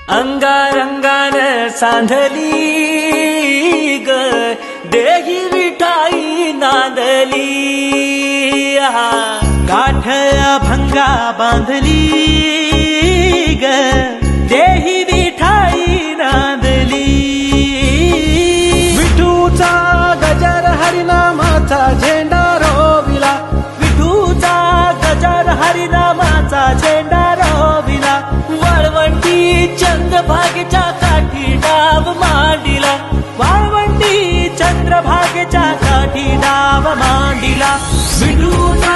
अंगारंगान सांधली ग देही विठाई नांदली गाठया भंगा बांधली ग देही विठाई नांदली विठूचा गजर हरिनामाचा झेंडा रोविला विठूचा गजर हरिनामाचा झेंडा रोविला वाळवंटी चंद्रभागेच्या काठी डाव मांडिला वाळवंटी चंद्रभागेच्या काठी डाव मांडिला विठूचा